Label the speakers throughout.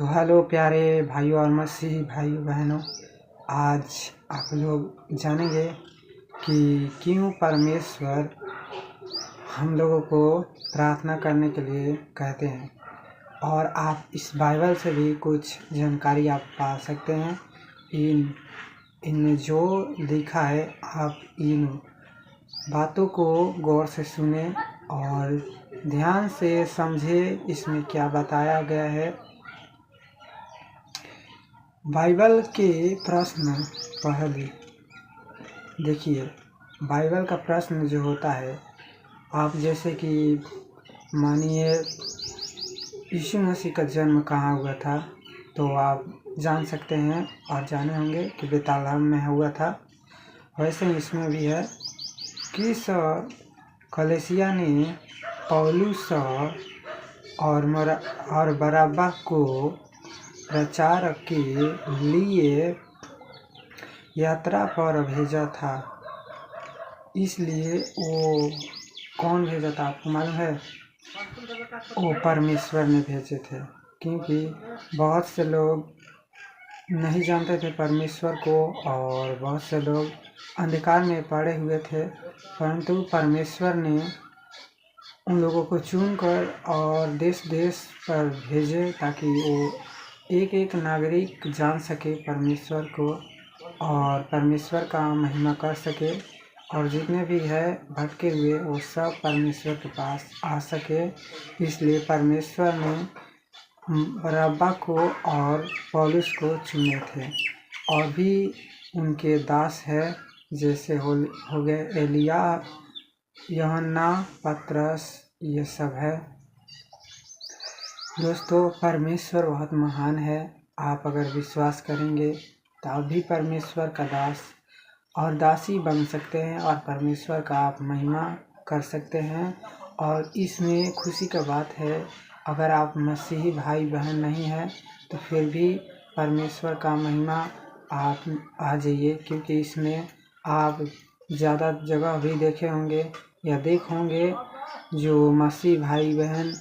Speaker 1: तो हेलो प्यारे भाइयों और मसीही भाइयों बहनों, आज आप लोग जानेंगे कि क्यों परमेश्वर हम लोगों को प्रार्थना करने के लिए कहते हैं। और आप इस बाइबल से भी कुछ जानकारी आप पा सकते हैं। इनमें जो लिखा है आप इन बातों को गौर से सुने और ध्यान से समझे इसमें क्या बताया गया है। बाइबल के प्रश्न पहले देखिए, बाइबल का प्रश्न जो होता है, आप जैसे कि मानिए यीशु मसीह का जन्म कहाँ हुआ था, तो आप जान सकते हैं और जाने होंगे कि बेतलहम में हुआ था। वैसे ही इसमें भी है कि कलीसिया ने पौलुस और बरअब्बा को प्रचार के लिए यात्रा पर भेजा था। इसलिए वो कौन भेजा था आपको मालूम है? वो परमेश्वर ने भेजे थे, क्योंकि बहुत से लोग नहीं जानते थे परमेश्वर को और बहुत से लोग अंधकार में पड़े हुए थे, परंतु परमेश्वर ने उन लोगों को चुनकर और देश देश पर भेजे ताकि वो एक एक नागरिक जान सके परमेश्वर को और परमेश्वर का महिमा कर सके, और जितने भी है भटके हुए वो सब परमेश्वर के पास आ सके। इसलिए परमेश्वर ने बरअब्बा को और पौलुस को चुने थे। और भी उनके दास है, जैसे हो गए एलिया, यूहन्ना, पतरस, ये सब है। दोस्तों, परमेश्वर बहुत महान है। आप अगर विश्वास करेंगे तो आप भी परमेश्वर का दास और दासी बन सकते हैं और परमेश्वर का आप महिमा कर सकते हैं। और इसमें खुशी का बात है, अगर आप मसीही भाई बहन नहीं हैं तो फिर भी परमेश्वर का महिमा आप आ जाइए, क्योंकि इसमें आप ज़्यादा जगह भी देखे होंगे या देख होंगे जो मसीही भाई बहन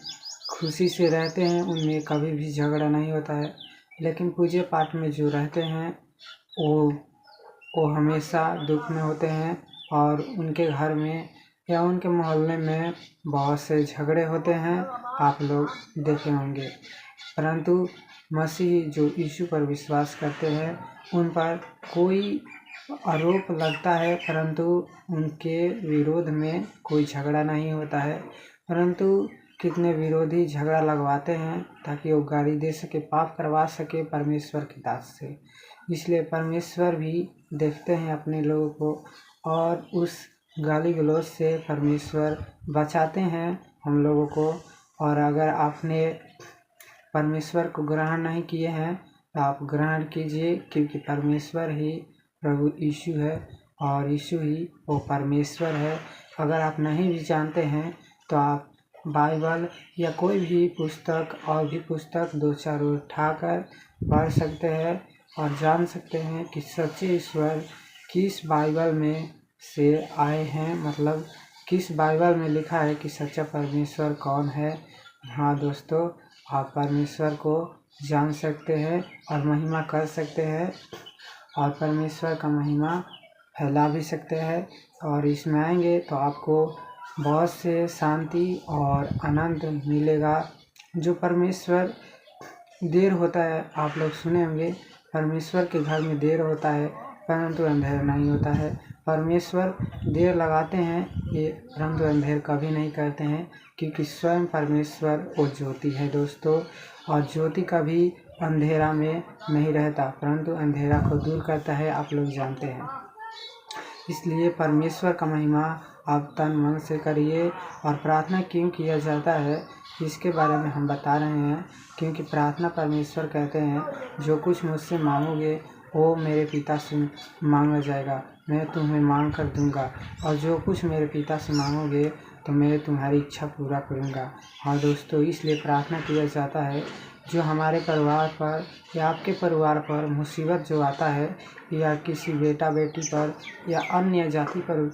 Speaker 1: खुशी से रहते हैं, उनमें कभी भी झगड़ा नहीं होता है। लेकिन पूजे पाठ में जो रहते हैं वो हमेशा दुख में होते हैं और उनके घर में या उनके मोहल्ले में बहुत से झगड़े होते हैं, आप लोग देखे होंगे। परंतु मसीह जो यीशु पर विश्वास करते हैं, उन पर कोई आरोप लगता है परंतु उनके विरोध में कोई झगड़ा नहीं होता है। परंतु कितने विरोधी झगड़ा लगवाते हैं ताकि वो गाली दे सके, पाप करवा सके परमेश्वर के दास से। इसलिए परमेश्वर भी देखते हैं अपने लोगों को और उस गाली गलौज से परमेश्वर बचाते हैं हम लोगों को। और अगर आपने परमेश्वर को ग्रहण नहीं किए हैं तो आप ग्रहण कीजिए, क्योंकि परमेश्वर ही प्रभु यीशु है और यीशु ही वो परमेश्वर है। अगर आप नहीं भी जानते हैं तो आप बाइबल या कोई भी पुस्तक और भी पुस्तक दो चार उठाकर पढ़ सकते हैं और जान सकते हैं कि सच्चे ईश्वर किस बाइबल में से आए हैं, मतलब किस बाइबल में लिखा है कि सच्चा परमेश्वर कौन है। हाँ दोस्तों, आप परमेश्वर को जान सकते हैं और महिमा कर सकते हैं और परमेश्वर का महिमा फैला भी सकते हैं। और इसमें आएंगे तो आपको बहुत से शांति और आनंद मिलेगा। जो परमेश्वर देर होता है, आप लोग सुने होंगे परमेश्वर के घर में देर होता है परंतु अंधेर नहीं होता है। परमेश्वर देर लगाते हैं ये परंतु अंधेर कभी नहीं करते हैं, क्योंकि स्वयं परमेश्वर वो ज्योति है दोस्तों। और ज्योति कभी अंधेरा में नहीं रहता परंतु अंधेरा को दूर करता है, आप लोग जानते हैं। इसलिए परमेश्वर का महिमा आप तन मन से करिए। और प्रार्थना क्यों किया जाता है इसके बारे में हम बता रहे हैं, क्योंकि प्रार्थना परमेश्वर कहते हैं जो कुछ मुझसे मांगोगे वो मेरे पिता से मांगा जाएगा, मैं तुम्हें मांग कर दूंगा। और जो कुछ मेरे पिता से मांगोगे तो मैं तुम्हारी इच्छा पूरा करूंगा। हाँ दोस्तों, इसलिए प्रार्थना किया जाता है। जो हमारे परिवार पर या आपके परिवार पर मुसीबत जो आता है, या किसी बेटा बेटी पर या अन्य जाति पर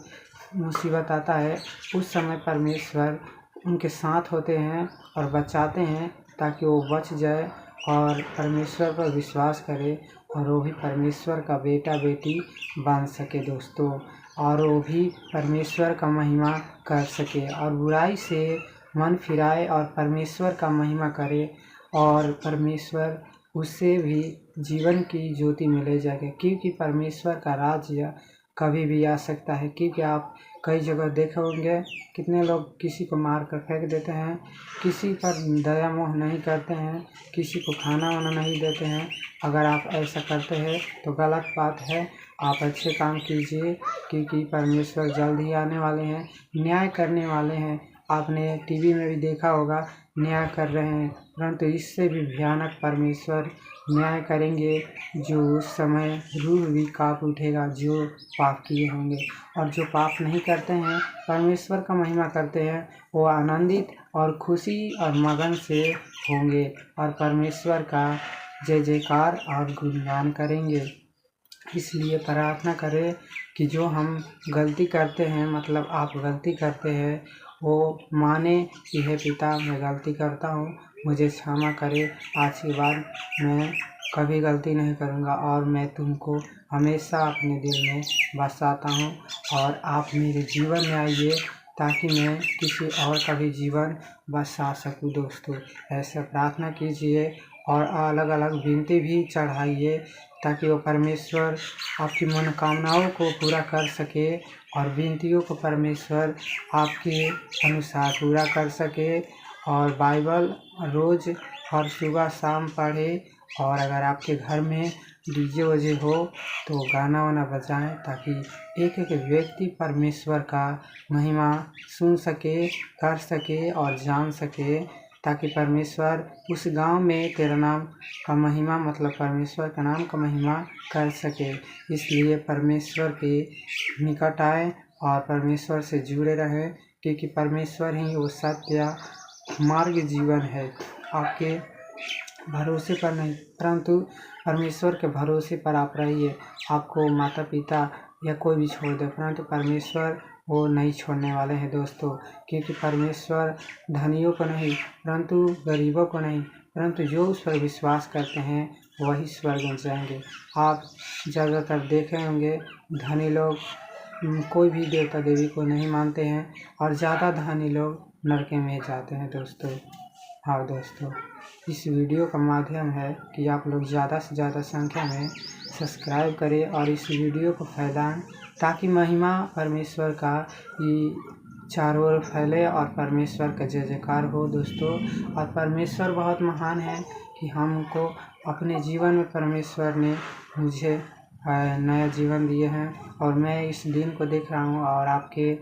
Speaker 1: मुसीबत आता है, उस समय परमेश्वर उनके साथ होते हैं और बचाते हैं ताकि वो बच जाए और परमेश्वर पर विश्वास करे और वो भी परमेश्वर का बेटा बेटी बन सके दोस्तों, और वो भी परमेश्वर का महिमा कर सके और बुराई से मन फिराए और परमेश्वर का महिमा करे और परमेश्वर उससे भी जीवन की ज्योति मिले जाएगी, क्योंकि परमेश्वर का राज्य कभी भी आ सकता है। क्योंकि आप कई जगह देखे होंगे कितने लोग किसी को मार कर फेंक देते हैं, किसी पर दया मोह नहीं करते हैं, किसी को खाना वाना नहीं देते हैं। अगर आप ऐसा करते हैं तो गलत बात है। आप अच्छे काम कीजिए, क्योंकि परमेश्वर जल्द ही आने वाले हैं, न्याय करने वाले हैं। आपने टीवी में भी देखा होगा, न्याय कर रहे हैं, परंतु इससे भी भयानक परमेश्वर न्याय करेंगे, जो उस समय रूह भी काँप उठेगा जो पाप किए होंगे। और जो पाप नहीं करते हैं, परमेश्वर का महिमा करते हैं, वो आनंदित और खुशी और मगन से होंगे और परमेश्वर का जय जयकार और गुणगान करेंगे। इसलिए प्रार्थना करें कि जो हम गलती करते हैं, मतलब आप गलती करते हैं, वो माने कि हे पिता मैं गलती करता हूँ, मुझे क्षमा करे। आज के बाद मैं कभी गलती नहीं करूँगा और मैं तुमको हमेशा अपने दिल में बसाता हूँ और आप मेरे जीवन में आइए ताकि मैं किसी और का भी जीवन बसा सकूँ दोस्तों। ऐसा प्रार्थना कीजिए और अलग अलग विनती भी चढ़ाइए ताकि वो परमेश्वर आपकी मनोकामनाओं को पूरा कर सके और विनतियों को परमेश्वर आपके अनुसार पूरा कर सके। और बाइबल रोज़ हर सुबह शाम पढ़े, और अगर आपके घर में डीजे वजे हो तो गाना वाना बजाएं ताकि एक एक व्यक्ति परमेश्वर का महिमा सुन सके, कर सके और जान सके, ताकि परमेश्वर उस गांव में तेरा नाम का महिमा, मतलब परमेश्वर का नाम का महिमा कर सके। इसलिए परमेश्वर के निकट आए और परमेश्वर से जुड़े रहें, क्योंकि परमेश्वर ही वो सत्य मार्ग जीवन है। आपके भरोसे पर नहीं, परंतु परमेश्वर के भरोसे पर आप रहिए। आपको माता पिता या कोई भी छोड़ दे, परंतु परमेश्वर वो नहीं छोड़ने वाले हैं दोस्तों, क्योंकि परमेश्वर धनियों को नहीं, परंतु गरीबों को नहीं, परंतु जो उस पर विश्वास करते हैं वही स्वर्ग में जाएंगे। आप ज़्यादातर देखे होंगे धनी लोग कोई भी देवता देवी को नहीं मानते हैं और ज़्यादा धनी लोग नरक में जाते हैं दोस्तों। हाँ दोस्तों, इस वीडियो का माध्यम है कि आप लोग ज़्यादा से ज़्यादा संख्या में सब्सक्राइब करें और इस वीडियो को फैलाएं, ताकि महिमा परमेश्वर का चारों ओर फैले और परमेश्वर का जय जयकार हो दोस्तों। और परमेश्वर बहुत महान है कि हमको अपने जीवन में परमेश्वर ने मुझे नया जीवन दिए हैं और मैं इस दिन को देख रहा हूँ और आपके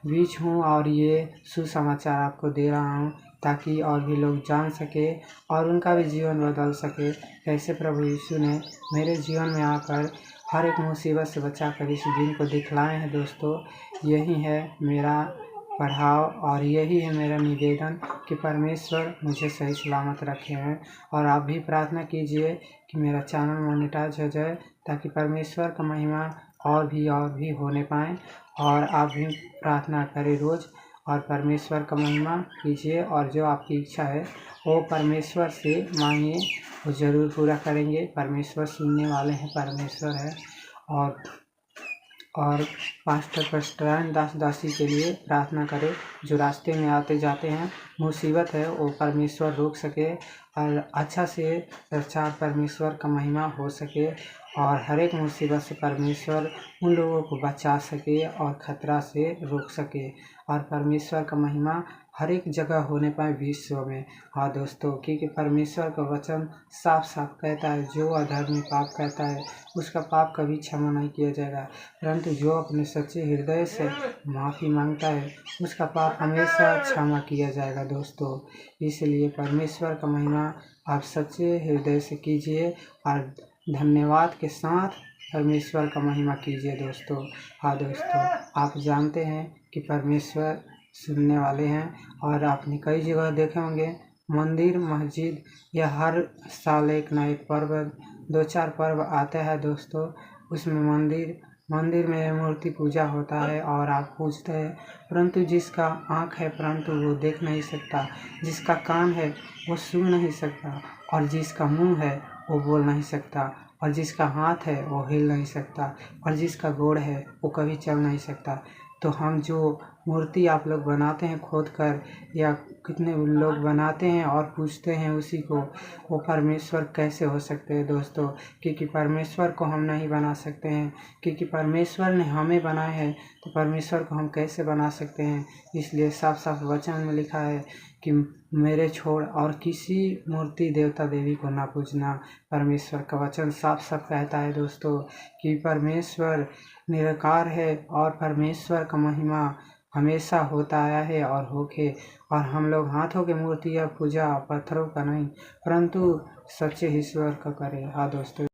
Speaker 1: बीच हूँ और ये सुसमाचार आपको दे रहा हूँ, ताकि और भी लोग जान सके और उनका भी जीवन बदल सके। कैसे प्रभु यीशु ने मेरे जीवन में आकर हर एक मुसीबत से बचाकर इस दिन को दिखलाए हैं दोस्तों। यही है मेरा पढ़ाव और यही है मेरा निवेदन कि परमेश्वर मुझे सही सलामत रखे हैं। और आप भी प्रार्थना कीजिए कि मेरा चैनल मोनेटाइज हो जाए, ताकि परमेश्वर का महिमा और भी होने पाए। और आप भी प्रार्थना करें रोज़ और परमेश्वर का महिमा कीजिए, और जो आपकी इच्छा है वो परमेश्वर से मांगिए, वो ज़रूर पूरा करेंगे। परमेश्वर सुनने वाले हैं, परमेश्वर है। और पास्टर प्रस्टान दास दासी के लिए प्रार्थना करें, जो रास्ते में आते जाते हैं, मुसीबत है वो परमेश्वर रोक सके और अच्छा से प्रचार परमेश्वर का महिमा हो सके, और हर एक मुसीबत से परमेश्वर उन लोगों को बचा सके और ख़तरा से रोक सके, और परमेश्वर का महिमा हर एक जगह होने पाए विश्व में। हाँ दोस्तों, क्योंकि परमेश्वर का वचन साफ साफ कहता है, जो अधर्मी पाप करता है उसका पाप कभी क्षमा नहीं किया जाएगा, परंतु जो अपने सच्चे हृदय से माफ़ी मांगता है उसका पाप हमेशा क्षमा किया जाएगा दोस्तों। इसलिए परमेश्वर का महिमा आप सच्चे हृदय से कीजिए और धन्यवाद के साथ परमेश्वर का महिमा कीजिए दोस्तों। हाँ दोस्तों, आप जानते हैं कि परमेश्वर सुनने वाले हैं, और आपने कई जगह देखे होंगे मंदिर मस्जिद या हर साल एक ना एक पर्व 2-4 पर्व आता है दोस्तों, उसमें मंदिर मंदिर में मूर्ति पूजा होता है और आप पूजते हैं, परंतु जिसका आँख है परंतु वो देख नहीं सकता, जिसका कान है वो सुन नहीं सकता, और जिसका मुंह है वो बोल नहीं सकता, और जिसका हाथ है वो हिल नहीं सकता, और जिसका गोड़ है वो कभी चल नहीं सकता। तो हम जो मूर्ति आप लोग बनाते हैं खोद कर, या कितने लोग बनाते हैं और पूजते हैं उसी को, वो परमेश्वर कैसे हो सकते हैं दोस्तों? क्योंकि परमेश्वर को हम नहीं बना सकते हैं, क्योंकि परमेश्वर ने हमें बनाए हैं, तो परमेश्वर को हम कैसे बना सकते हैं? इसलिए साफ साफ वचन में लिखा है कि मेरे छोड़ और किसी मूर्ति देवता देवी को ना पूजना। परमेश्वर का वचन साफ साफ कहता है दोस्तों कि परमेश्वर निराकार है, और परमेश्वर का महिमा हमेशा होता आया है और होके, और हम लोग हाथों की मूर्ति या पूजा पत्थरों का नहीं परंतु सच्चे ईश्वर का करें। हाँ दोस्तों।